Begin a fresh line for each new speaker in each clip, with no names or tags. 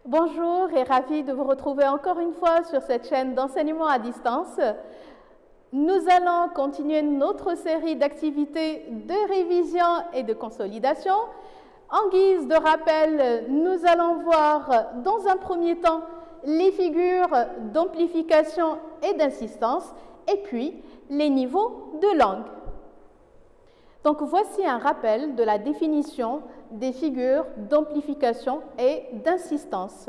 Bonjour et ravi de vous retrouver encore une fois sur cette chaîne d'enseignement à distance. Nous allons continuer notre série d'activités de révision et de consolidation. En guise de rappel, nous allons voir dans un premier temps les figures d'amplification et d'insistance et puis les niveaux de langue. Donc voici un rappel de la définition des figures d'amplification et d'insistance.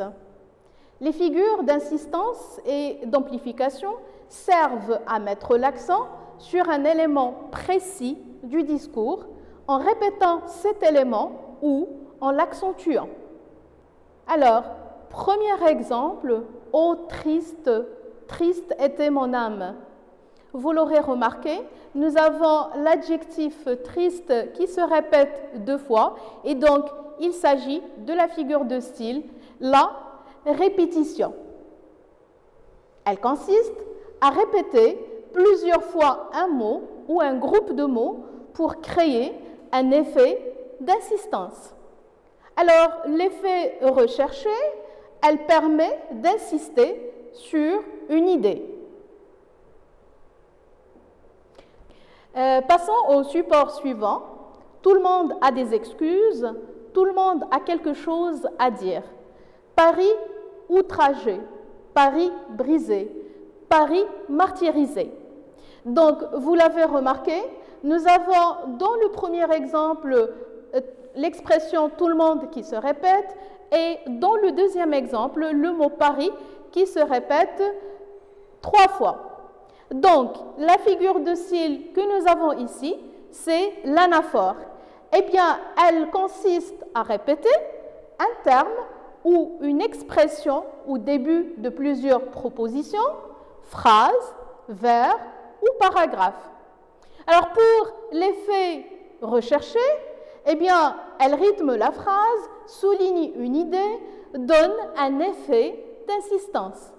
Les figures d'insistance et d'amplification servent à mettre l'accent sur un élément précis du discours en répétant cet élément ou en l'accentuant. Alors, premier exemple, « Oh triste, triste était mon âme ». Vous l'aurez remarqué, nous avons l'adjectif triste qui se répète deux fois et donc il s'agit de la figure de style, la répétition. Elle consiste à répéter plusieurs fois un mot ou un groupe de mots pour créer un effet d'insistance. Alors, l'effet recherché, elle permet d'insister sur une idée. Passons au support suivant. Tout le monde a des excuses, tout le monde a quelque chose à dire. Paris outragé, Paris brisé, Paris martyrisé. Donc, vous l'avez remarqué, nous avons dans le premier exemple l'expression tout le monde qui se répète et dans le deuxième exemple, le mot Paris qui se répète trois fois. Donc, la figure de style que nous avons ici, c'est l'anaphore. Eh bien, elle consiste à répéter un terme ou une expression au début de plusieurs propositions, phrases, vers ou paragraphes. Alors, pour l'effet recherché, eh bien, elle rythme la phrase, souligne une idée, donne un effet d'insistance.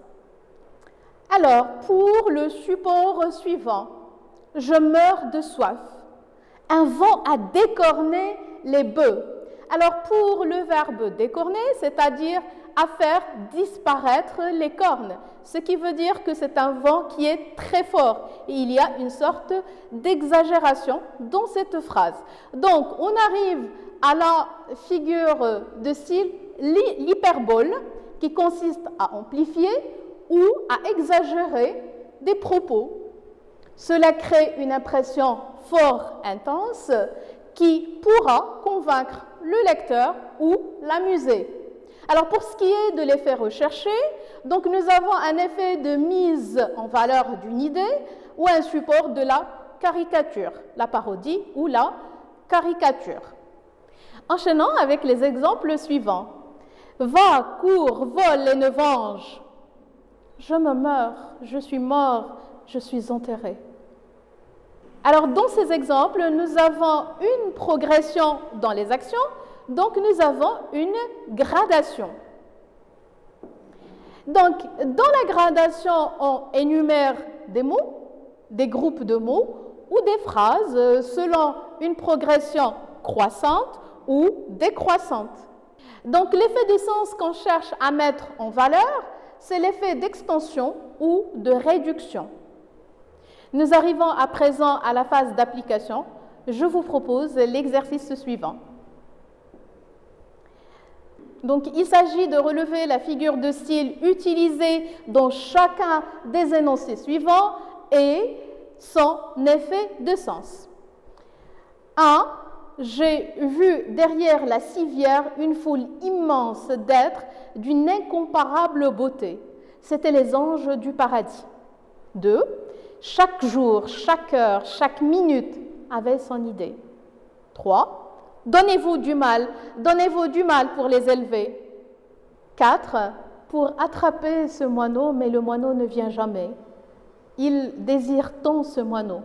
Alors, pour le support suivant, je meurs de soif. Un vent a décorné les bœufs. Alors, pour le verbe décorner, c'est-à-dire à faire disparaître les cornes, ce qui veut dire que c'est un vent qui est très fort. Et il y a une sorte d'exagération dans cette phrase. Donc, on arrive à la figure de style l'hyperbole, qui consiste à amplifier ou à exagérer des propos. Cela crée une impression fort intense qui pourra convaincre le lecteur ou l'amuser. Alors pour ce qui est de l'effet recherché, donc nous avons un effet de mise en valeur d'une idée ou un support de la caricature, la parodie ou la caricature. Enchaînons avec les exemples suivants. Va, cours, vole et ne venge. Je me meurs, je suis mort, je suis enterré. Alors, dans ces exemples, nous avons une progression dans les actions, donc nous avons une gradation. Donc, dans la gradation, on énumère des mots, des groupes de mots ou des phrases selon une progression croissante ou décroissante. Donc, l'effet de sens qu'on cherche à mettre en valeur, c'est l'effet d'extension ou de réduction. Nous arrivons à présent à la phase d'application. Je vous propose l'exercice suivant. Donc, il s'agit de relever la figure de style utilisée dans chacun des énoncés suivants et son effet de sens. 1. J'ai vu derrière la civière une foule immense d'êtres d'une incomparable beauté. C'étaient les anges du paradis. 2. Chaque jour, chaque heure, chaque minute avait son idée. 3. Donnez-vous du mal pour les élever. 4. Pour attraper ce moineau, mais le moineau ne vient jamais. Il désire tant ce moineau.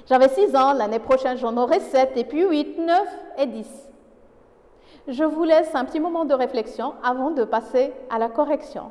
J'avais 6 ans, l'année prochaine j'en aurai 7, et puis 8, 9 et 10. Je vous laisse un petit moment de réflexion avant de passer à la correction.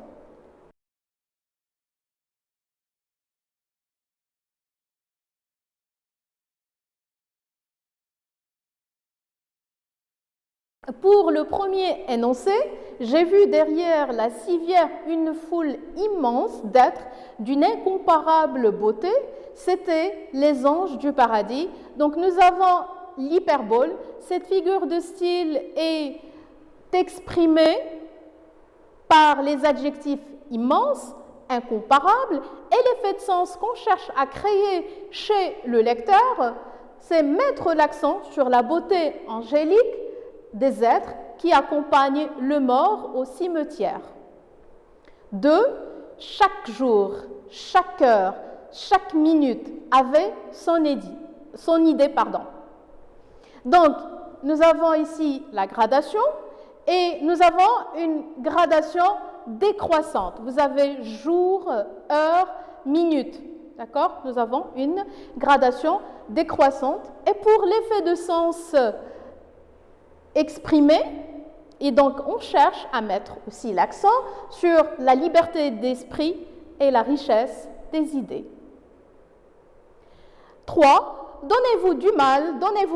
Pour le premier énoncé, j'ai vu derrière la civière une foule immense d'êtres d'une incomparable beauté. C'était les anges du paradis. Donc nous avons l'hyperbole. Cette figure de style est exprimée par les adjectifs immense, incomparable, et l'effet de sens qu'on cherche à créer chez le lecteur, c'est mettre l'accent sur la beauté angélique des êtres qui accompagnent le mort au cimetière. 2. Chaque jour, chaque heure, chaque minute avait son idée. Donc, nous avons ici la gradation et nous avons une gradation décroissante. Vous avez jour, heure, minute. D'accord? Nous avons une gradation décroissante. Et pour l'effet de sens exprimé, et donc on cherche à mettre aussi l'accent sur la liberté d'esprit et la richesse des idées. 3. Donnez-vous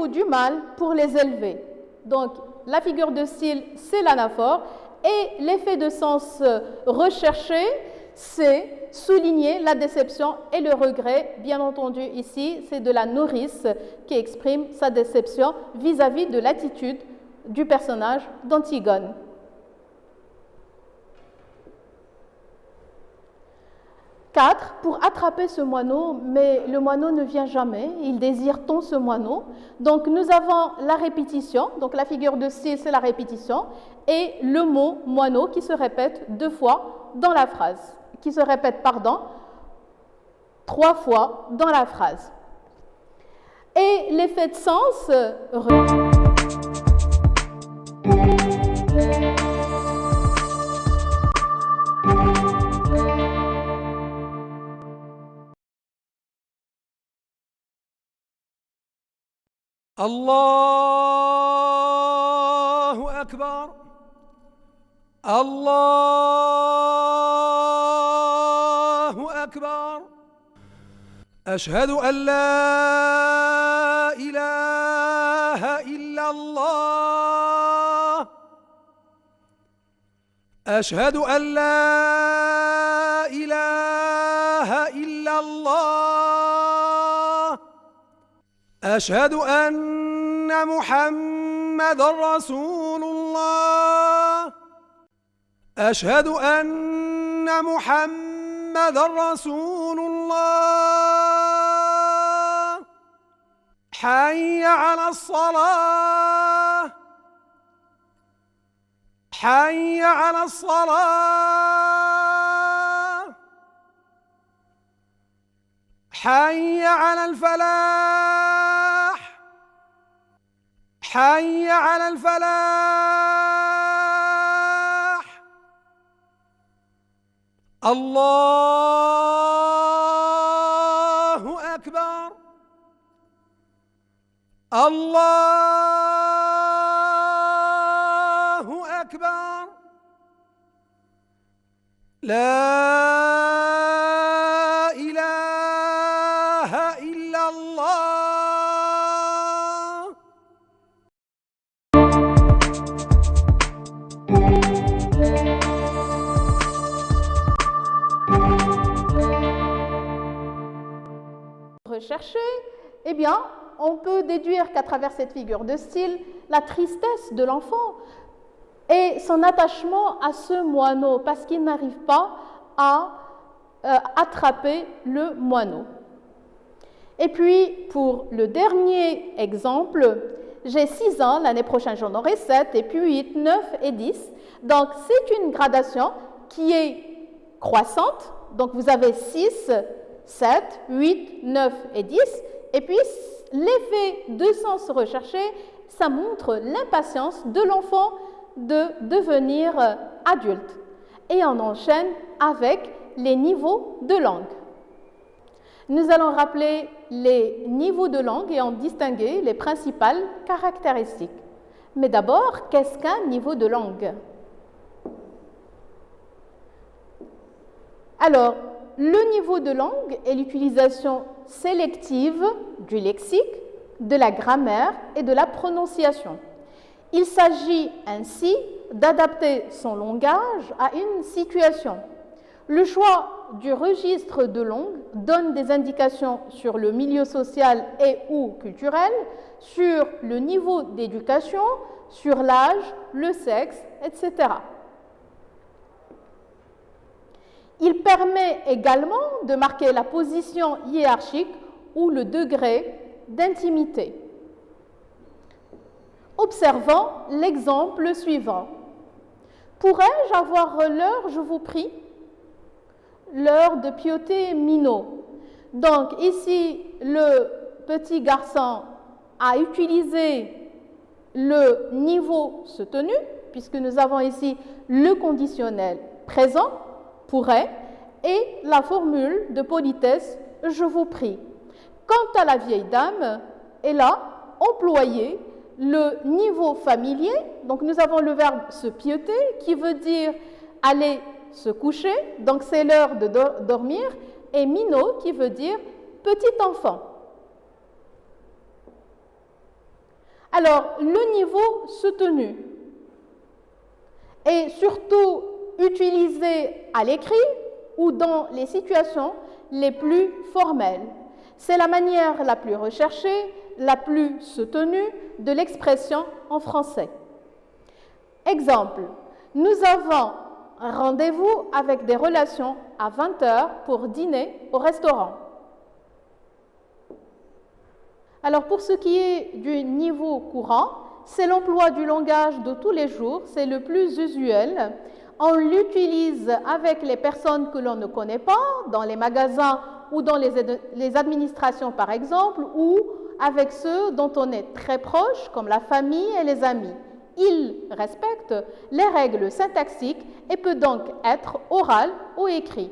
du mal pour les élever. Donc la figure de style, c'est l'anaphore, et l'effet de sens recherché, c'est souligner la déception et le regret. Bien entendu, ici, c'est de la nourrice qui exprime sa déception vis-à-vis de l'attitude du personnage d'Antigone. 4. Pour attraper ce moineau, mais le moineau ne vient jamais, il désire tant ce moineau. Donc nous avons la répétition, donc la figure de style, c'est la répétition, et le mot moineau qui se répète 2 fois dans la phrase, trois fois dans la phrase. Et l'effet de sens
Allahu Akbar. Allahu Akbar. Ashhadu an la ilaha illallah. Ashhadu an la ilaha illallah. أشهد أن محمد رسول الله. أشهد أن محمد رسول الله. حي على الصلاة. حي على الصلاة. حي على الفلاح. حي على الفلاح. الله أكبر. الله أكبر. لا إله إلا الله.
Rechercher, eh bien, on peut déduire qu'à travers cette figure de style, la tristesse de l'enfant et son attachement à ce moineau, parce qu'il n'arrive pas à attraper le moineau. Et puis, pour le dernier exemple, j'ai 6 ans, l'année prochaine j'en aurai 7, et puis 8, 9 et 10. Donc, c'est une gradation qui est croissante. Donc, vous avez 6, 7, 8, 9 et 10. Et puis, l'effet de sens recherché, ça montre l'impatience de l'enfant de devenir adulte. Et on enchaîne avec les niveaux de langue. Nous allons rappeler les niveaux de langue et en distinguer les principales caractéristiques. Mais d'abord, qu'est-ce qu'un niveau de langue? Alors, le niveau de langue est l'utilisation sélective du lexique, de la grammaire et de la prononciation. Il s'agit ainsi d'adapter son langage à une situation. Le choix du registre de langue donne des indications sur le milieu social et ou culturel, sur le niveau d'éducation, sur l'âge, le sexe, etc. Il permet également de marquer la position hiérarchique ou le degré d'intimité. Observons l'exemple suivant. Pourrais-je avoir l'heure, je vous prie? L'heure de Piotr Minot. Donc ici, le petit garçon a utilisé le niveau soutenu, puisque nous avons ici le conditionnel présent, pourrait, et la formule de politesse, je vous prie. Quant à la vieille dame, elle a employé le niveau familier, donc nous avons le verbe se pieuter qui veut dire aller se coucher, donc c'est l'heure de dormir, et minot qui veut dire petit enfant. Alors, le niveau soutenu est surtout utilisé à l'écrit ou dans les situations les plus formelles. C'est la manière la plus recherchée, la plus soutenue de l'expression en français. Exemple, nous avons un rendez-vous avec des relations à 20h pour dîner au restaurant. Alors pour ce qui est du niveau courant, c'est l'emploi du langage de tous les jours, c'est le plus usuel. On l'utilise avec les personnes que l'on ne connaît pas, dans les magasins ou dans les administrations par exemple, ou avec ceux dont on est très proche, comme la famille et les amis. Il respecte les règles syntaxiques et peut donc être oral ou écrit.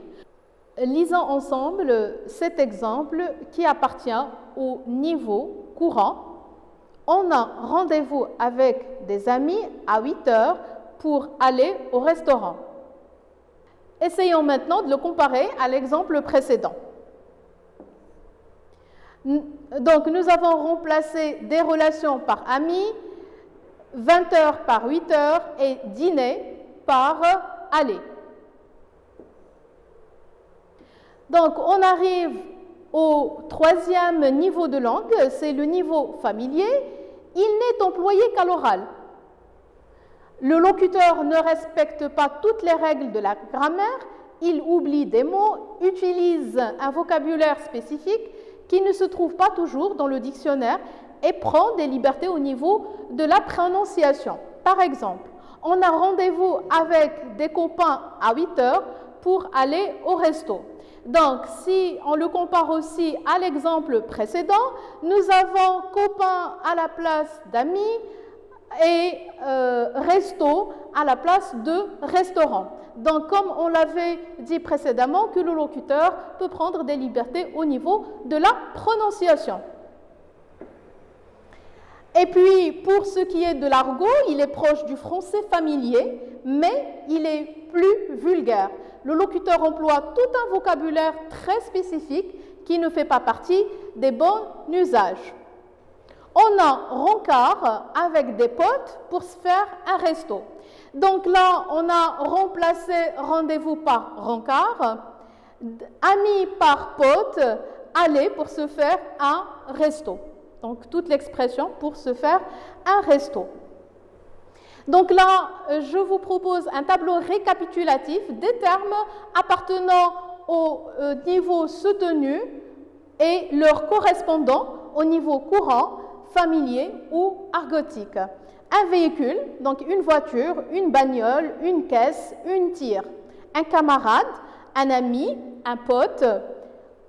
Lisons ensemble cet exemple qui appartient au niveau courant. On a rendez-vous avec des amis à 8h pour aller au restaurant. Essayons maintenant de le comparer à l'exemple précédent. Donc, nous avons remplacé des relations par amis, 20h par 8h et dîner par aller. Donc, on arrive au troisième niveau de langue, c'est le niveau familier. Il n'est employé qu'à l'oral. Le locuteur ne respecte pas toutes les règles de la grammaire, il oublie des mots, utilise un vocabulaire spécifique qui ne se trouve pas toujours dans le dictionnaire et prend des libertés au niveau de la prononciation. Par exemple, on a rendez-vous avec des copains à 8h pour aller au resto. Donc, si on le compare aussi à l'exemple précédent, nous avons copains à la place d'amis et resto à la place de restaurant. Donc, comme on l'avait dit précédemment, que le locuteur peut prendre des libertés au niveau de la prononciation. Et puis, pour ce qui est de l'argot, il est proche du français familier, mais il est plus vulgaire. Le locuteur emploie tout un vocabulaire très spécifique qui ne fait pas partie des bons usages. On a rencard avec des potes pour se faire un resto. Donc là, on a remplacé rendez-vous par rencard, ami par pote, aller pour se faire un resto. Donc toute l'expression pour se faire un resto. Donc là, je vous propose un tableau récapitulatif des termes appartenant au niveau soutenu et leurs correspondants au niveau courant, familier ou argotique. Un véhicule, donc une voiture, une bagnole, une caisse, une tire. Un camarade, un ami, un pote,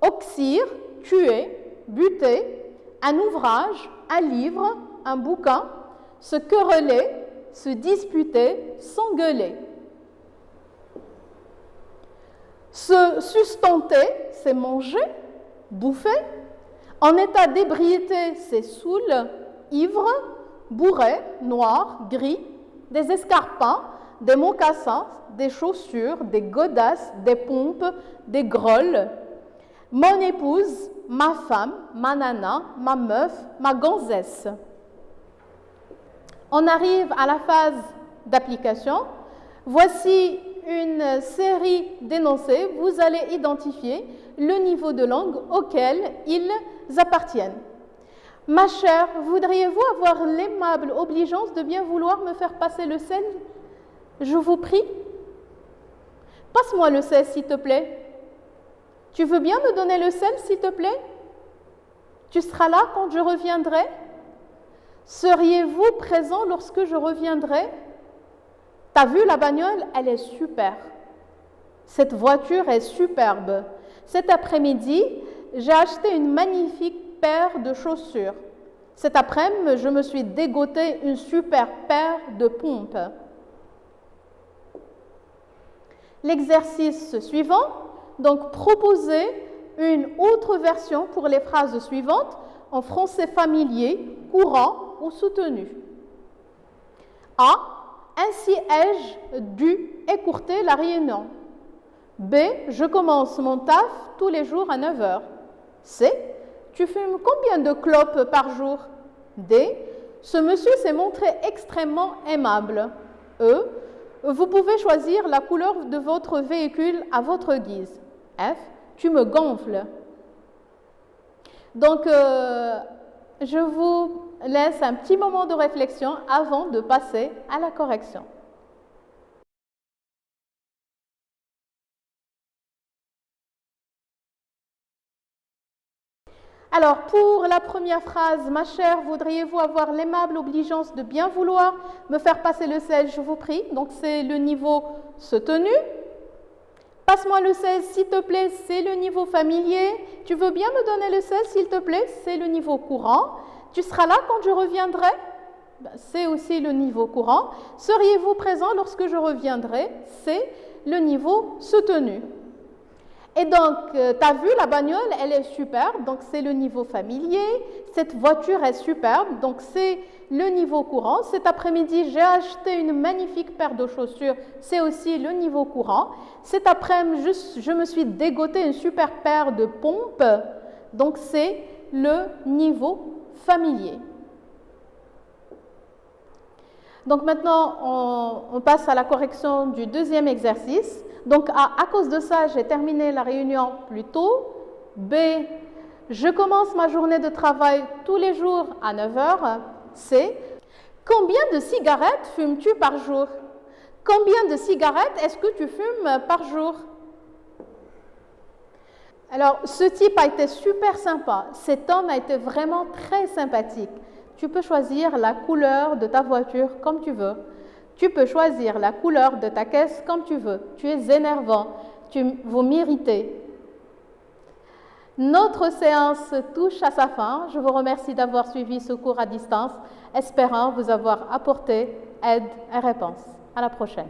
oxyre, tuer, buter, un ouvrage, un livre, un bouquin, se quereller, se disputer, s'engueuler. Se sustenter, c'est manger, bouffer. En état d'ébriété, c'est saoul, ivre, bourré, noir, gris, des escarpins, des mocassins, des chaussures, des godasses, des pompes, des grolles. Mon épouse, ma femme, ma nana, ma meuf, ma gonzesse. On arrive à la phase d'application. Voici une série d'énoncés. Vous allez identifier le niveau de langue auquel ils appartiennent. Ma chère, voudriez-vous avoir l'aimable obligeance de bien vouloir me faire passer le sel? Je vous prie. Passe-moi le sel, s'il te plaît. Tu veux bien me donner le sel, s'il te plaît? Tu seras là quand je reviendrai? Seriez-vous présent lorsque je reviendrai? T'as vu la bagnole? Elle est super. Cette voiture est superbe. Cet après-midi, j'ai acheté une magnifique paire de chaussures. Cet après-midi, je me suis dégoté une super paire de pompes. L'exercice suivant, donc proposer une autre version pour les phrases suivantes en français familier, courant ou soutenu. A. Ainsi ai-je dû écourter la réunion. B. Je commence mon taf tous les jours à 9 heures. C. Tu fumes combien de clopes par jour? D. Ce monsieur s'est montré extrêmement aimable. E. Vous pouvez choisir la couleur de votre véhicule à votre guise. F. Tu me gonfles. Donc, je vous laisse un petit moment de réflexion avant de passer à la correction. Alors, pour la première phrase, ma chère, voudriez-vous avoir l'aimable obligeance de bien vouloir me faire passer le sel, je vous prie. Donc, c'est le niveau soutenu. Passe-moi le sel, s'il te plaît, c'est le niveau familier. Tu veux bien me donner le sel, s'il te plaît, c'est le niveau courant. Tu seras là quand je reviendrai? C'est aussi le niveau courant. Seriez-vous présent lorsque je reviendrai? C'est le niveau soutenu. Et donc, tu as vu, la bagnole, elle est superbe, donc c'est le niveau familier. Cette voiture est superbe, donc c'est le niveau courant. Cet après-midi, j'ai acheté une magnifique paire de chaussures, c'est aussi le niveau courant. Cet après-midi, je me suis dégoté une super paire de pompes, donc c'est le niveau familier. Donc maintenant, on passe à la correction du deuxième exercice. Donc, à cause de ça, j'ai terminé la réunion plus tôt. B, je commence ma journée de travail tous les jours à 9 heures. C, combien de cigarettes fumes-tu par jour? Combien de cigarettes est-ce que tu fumes par jour? Alors, ce type a été super sympa. Cet homme a été vraiment très sympathique. Tu peux choisir la couleur de ta voiture comme tu veux. Tu peux choisir la couleur de ta caisse comme tu veux. Tu es énervant. Vous méritez. Notre séance touche à sa fin. Je vous remercie d'avoir suivi ce cours à distance, espérant vous avoir apporté aide et réponse. À la prochaine.